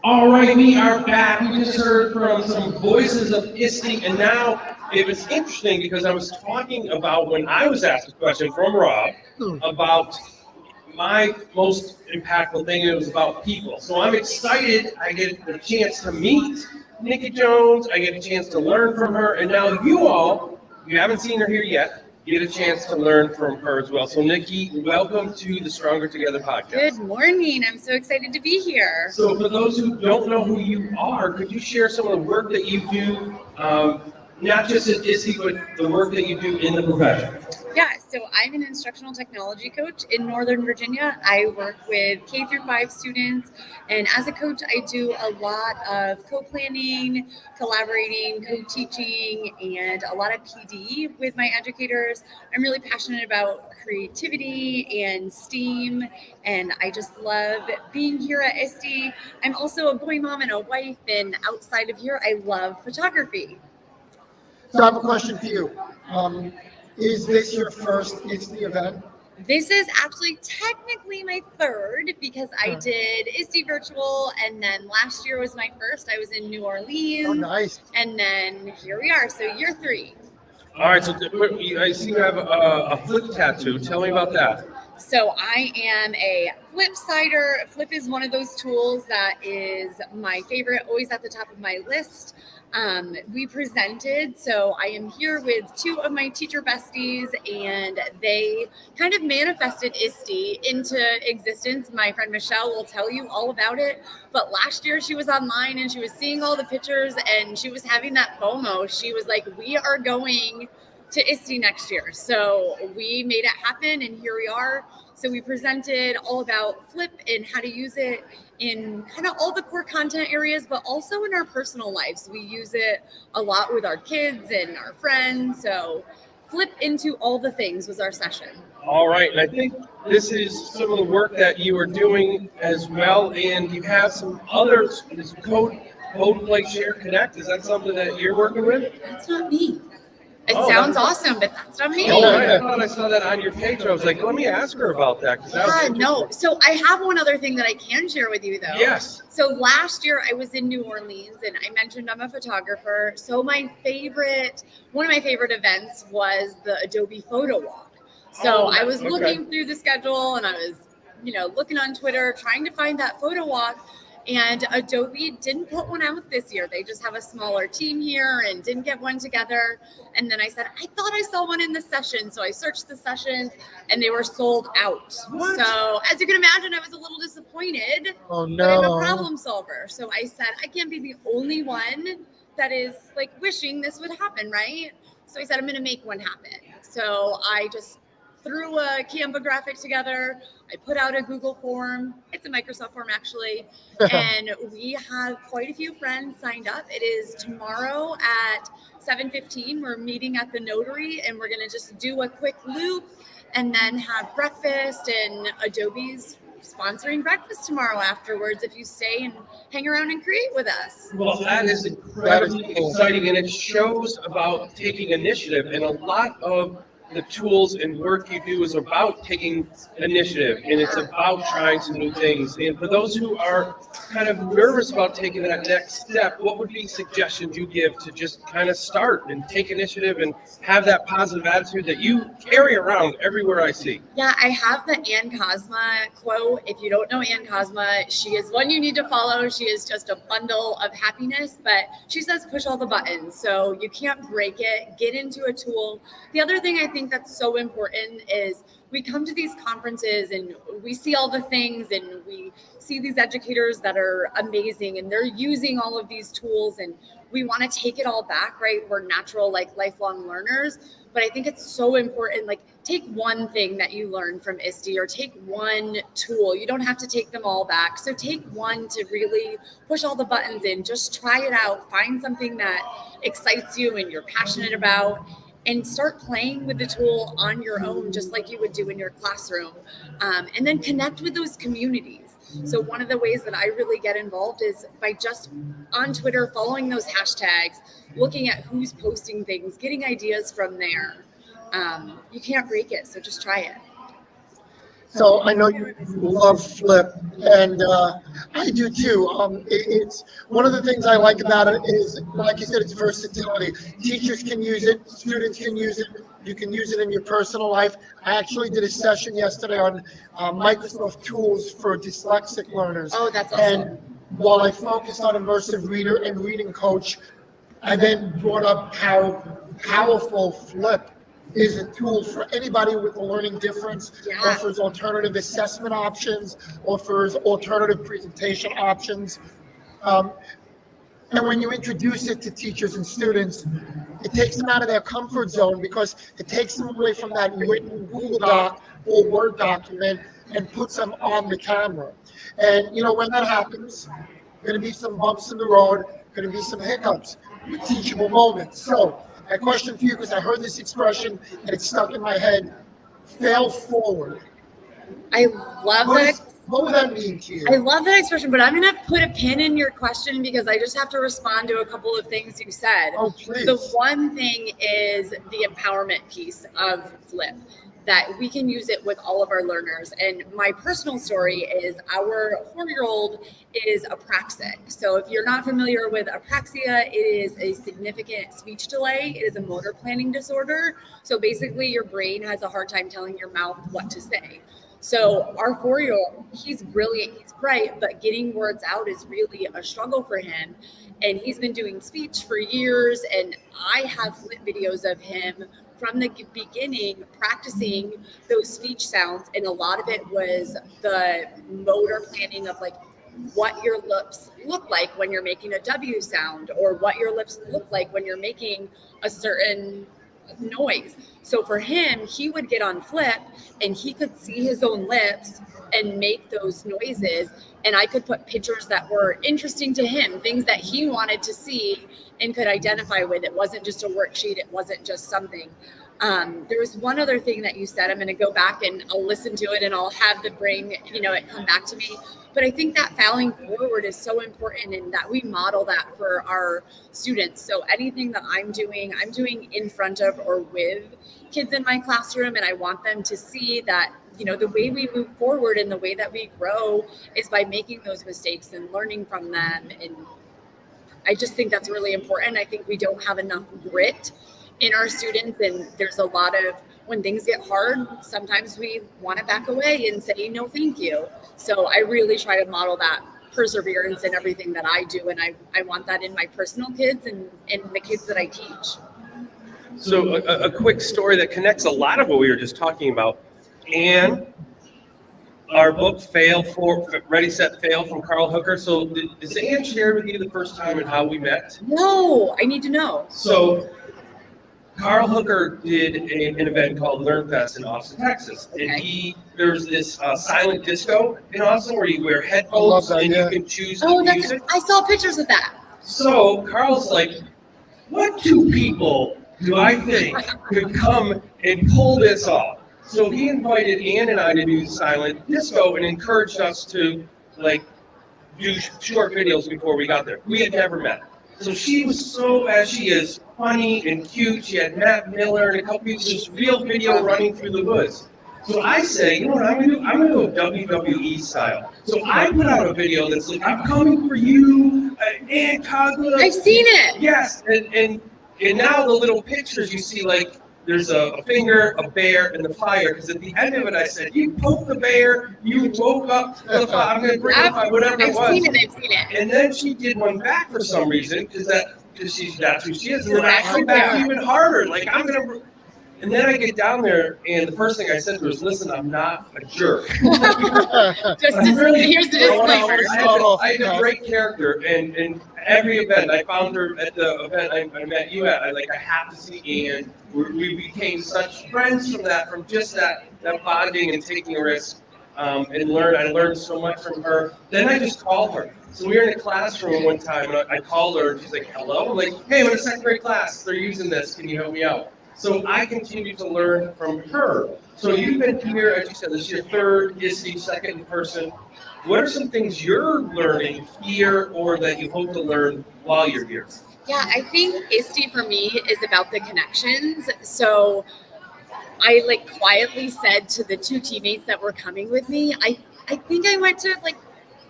All right, we are back. We just heard from some voices of ISTE, and now it was interesting because I was talking about when I was asked a question from Rob about my most impactful thing, it was about people. So I'm excited I get the chance to meet Nikki Jones, I get a chance to learn from her, and now you haven't seen her here yet, get a chance to learn from her as well. So Nikki, welcome to the Stronger Together podcast. Good morning. I'm so excited to be here. So for those who don't know who you are, could you share some of the work that you do, not just at ISTE, but the work that you do in the profession? Yeah, so I'm an instructional technology coach in Northern Virginia. I work with K through 5 students, and as a coach, I do a lot of co-planning, collaborating, co-teaching, and a lot of PD with my educators. I'm really passionate about creativity and STEAM, and I just love being here at ISTE. I'm also a boy mom and a wife, and outside of here, I love photography. So I have a question for you. Is this your first ISTE event? This is actually technically my third because I did ISTE virtual, and then last year was my first. I was in New Orleans. Oh, nice. And then here we are. So year 3. All right, so I see you have a flip tattoo. Tell me about that. So I am a flip cider. Flip is one of those tools that is my favorite, always at the top of my list. We presented, so I am here with 2 of my teacher besties, and they kind of manifested ISTE into existence. My friend Michelle will tell you all about it, but last year she was online and she was seeing all the pictures and she was having that FOMO. She was like, we are going to ISTE next year. So we made it happen, and here we are. So we presented all about Flip and how to use it in kind of all the core content areas, but also in our personal lives. We use it a lot with our kids and our friends. So Flip into all the things was our session. All right, and I think this is some of the work that you are doing as well, and you have some others, this code play, share, connect. Is that something that you're working with? That's not me. It sounds awesome, but that's not me. Oh, right. I thought I saw that on your page. I was like, let me ask her about that. No. So I have one other thing that I can share with you, though. Yes. So last year I was in New Orleans, and I mentioned I'm a photographer. So one of my favorite events was the Adobe Photo Walk. So I was looking through the schedule, and I was, looking on Twitter, trying to find that photo walk. And Adobe didn't put one out this year. They just have a smaller team here and didn't get one together. And then I said, I thought I saw one in the session. So I searched the sessions and they were sold out. What? So as you can imagine, I was a little disappointed. Oh, no. But I'm a problem solver. So I said, I can't be the only one that is like wishing this would happen, right? So I said, I'm going to make one happen. So I just threw a Canva graphic together. I put out a Google form. It's a Microsoft form, actually. And we have quite a few friends signed up. It is tomorrow at 7:15. We're meeting at the Notary, and we're going to just do a quick loop and then have breakfast, and Adobe's sponsoring breakfast tomorrow afterwards if you stay and hang around and create with us. Well, that is incredibly exciting, and it shows about taking initiative. And a lot of the tools and work you do is about taking initiative, and it's about trying some new things. And for those who are kind of nervous about taking that next step, what would be suggestions you give to just kind of start and take initiative and have that positive attitude that you carry around everywhere I see? Yeah, I have the Ann Cosma quote. If you don't know Ann Cosma, she is one you need to follow. She is just a bundle of happiness, but she says push all the buttons. So you can't break it. Get into a tool. The other thing I think that's so important is we come to these conferences and we see all the things and we see these educators that are amazing and they're using all of these tools and we want to take it all back, right? We're natural, like lifelong learners. But I think it's so important, like take one thing that you learned from ISTE or take one tool. You don't have to take them all back. So take one to really push all the buttons in, just try it out, find something that excites you and you're passionate about, and start playing with the tool on your own, just like you would do in your classroom. And then connect with those communities. So one of the ways that I really get involved is by just on Twitter, following those hashtags, looking at who's posting things, getting ideas from there. You can't break it, so just try it. So I know you love Flip, and I do too. It's one of the things I like about it is, like you said, it's versatility. Teachers can use it, students can use it. You can use it in your personal life. I actually did a session yesterday on Microsoft tools for dyslexic learners. Oh, that's awesome. And while I focused on immersive reader and reading coach, I then brought up how powerful Flip is a tool for anybody with a learning difference, offers alternative assessment options, offers alternative presentation options. And when you introduce it to teachers and students, it takes them out of their comfort zone because it takes them away from that written Google Doc or Word document and puts them on the camera. And you know, when that happens, going to be some bumps in the road, going to be some hiccups, teachable moments. So my question for you, because I heard this expression and it's stuck in my head, fail forward. I love that. What would that mean to you? I love that expression, but I'm going to put a pin in your question because I just have to respond to a couple of things you said. Oh, please. The one thing is the empowerment piece of Flip, that we can use it with all of our learners. And my personal story is our 4-year-old is apraxic. So if you're not familiar with apraxia, it is a significant speech delay. It is a motor planning disorder. So basically your brain has a hard time telling your mouth what to say. So our 4-year-old, he's brilliant, he's bright, but getting words out is really a struggle for him. And he's been doing speech for years. And I have Flip videos of him from the beginning practicing those speech sounds. And a lot of it was the motor planning of like what your lips look like when you're making a W sound or what your lips look like when you're making a certain noise. So for him, he would get on Flip and he could see his own lips and make those noises. And I could put pictures that were interesting to him, things that he wanted to see and could identify with. It wasn't just a worksheet. It wasn't just something. There was one other thing that you said. I'm going to go back and I'll listen to it and I'll have the brain, it come back to me. But I think that failing forward is so important and that we model that for our students. So anything that I'm doing in front of or with kids in my classroom. And I want them to see that, the way we move forward and the way that we grow is by making those mistakes and learning from them. And I just think that's really important. I think we don't have enough grit in our students. And there's a lot of, when things get hard, sometimes we want to back away and say, no, thank you. So I really try to model that perseverance in everything that I do. And I want that in my personal kids and the kids that I teach. So a quick story that connects a lot of what we were just talking about. And our book, Ready, Set, Fail from Carl Hooker. So is Ann shared with you the first time and how we met? No, I need to know. So Carl Hooker did an event called LearnFest in Austin, Texas. Okay. And there's this silent disco in Austin where you wear headphones and you can choose the music. I saw pictures of that. So Carl's like, what two people do I think could come and pull this off? So he invited Ann and I to do silent disco and encouraged us to do short videos before we got there. We had never met. So she was so, as she is, funny and cute. She had Matt Miller and a couple people, just real video running through the woods. So I say, you know what I'm gonna do? I'm gonna go WWE style. So I put out a video that's like, I'm coming for you, and Cosmo. I've seen it. Yes, and now the little pictures you see, like, there's a finger, a bear, and the fire. Because at the end of it, I said, you poked the bear, you woke up the fire, I'm going to bring the fire, whatever it was. I've seen it. And then she did one back for some reason, because that's who she is. And then I come back even harder, like, I'm going to. And then I get down there, and the first thing I said to her is, listen, I'm not a jerk. Here's the disclaimer. I had a great character, and every event, I found her at the event I met you at, I have to see Ann. We became such friends from just that bonding and taking a risk, and I learned so much from her. Then I just called her. So we were in a classroom one time, and I called her, and she's like, hello? I'm like, hey, I'm in a second grade class. They're using this. Can you help me out? So I continue to learn from her. So you've been here, as you said, this is your third ISTE, second in person. What are some things you're learning here or that you hope to learn while you're here? Yeah, I think ISTE for me is about the connections. So I quietly said to the two teammates that were coming with me, I think I went to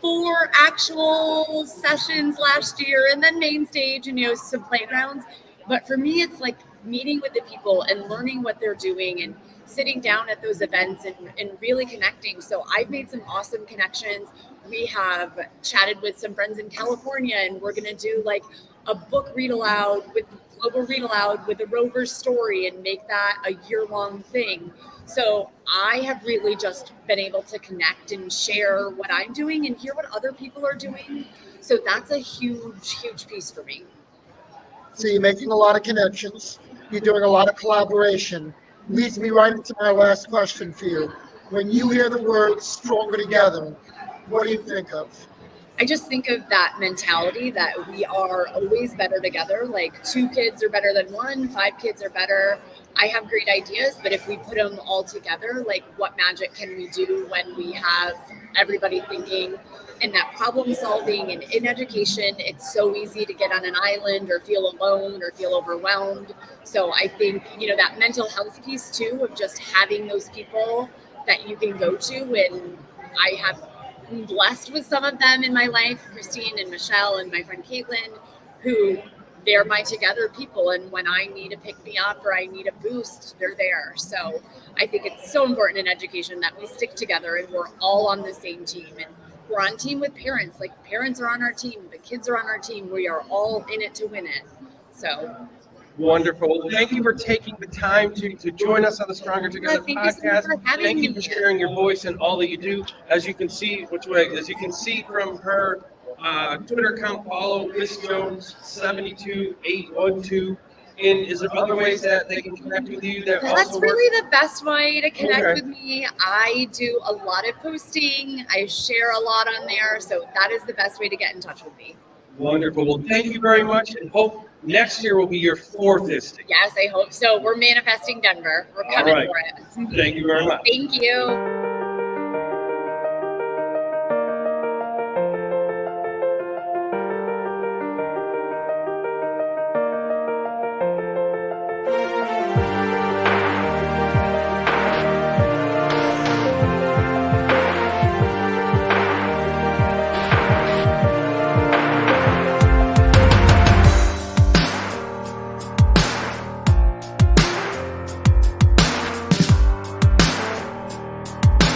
4 actual sessions last year and then main stage and some playgrounds. But for me, it's meeting with the people and learning what they're doing and sitting down at those events and really connecting. So I've made some awesome connections. We have chatted with some friends in California, and we're going to do a book read aloud with global read aloud with a Rover story and make that a year-long thing. So I have really just been able to connect and share what I'm doing and hear what other people are doing. So that's a huge, huge piece for me. So you're making a lot of connections. You're doing a lot of collaboration. Leads me right into my last question for you. When you hear the word stronger together, what do you think of? I just think of that mentality that we are always better together. 2 kids are better than 1, 5 kids are better. I have great ideas, but if we put them all together, what magic can we do when we have everybody thinking and that problem solving? And in education, it's so easy to get on an island or feel alone or feel overwhelmed. So I think, that mental health piece too, of just having those people that you can go to. And I have been blessed with some of them in my life, Christine and Michelle and my friend Caitlin, who they're my together people. And when I need a pick me up or I need a boost, they're there. So I think it's so important in education that we stick together and we're all on the same team. And we're on team with parents. Parents are on our team, the kids are on our team. We are all in it to win it. So wonderful. Thank you for taking the time to join us on the Stronger Together podcast. Thank you for sharing your voice and all that you do. As you can see, from her Twitter account, follow Miss Jones 72812. And is there other ways that they can connect with you? That's really the best way to connect with me. I do a lot of posting. I share a lot on there. So that is the best way to get in touch with me. Wonderful. Well, thank you very much, and hope next year will be your 4th ISTE. Yes, I hope so. We're manifesting Denver. We're coming for it. Thank you very much. Thank you.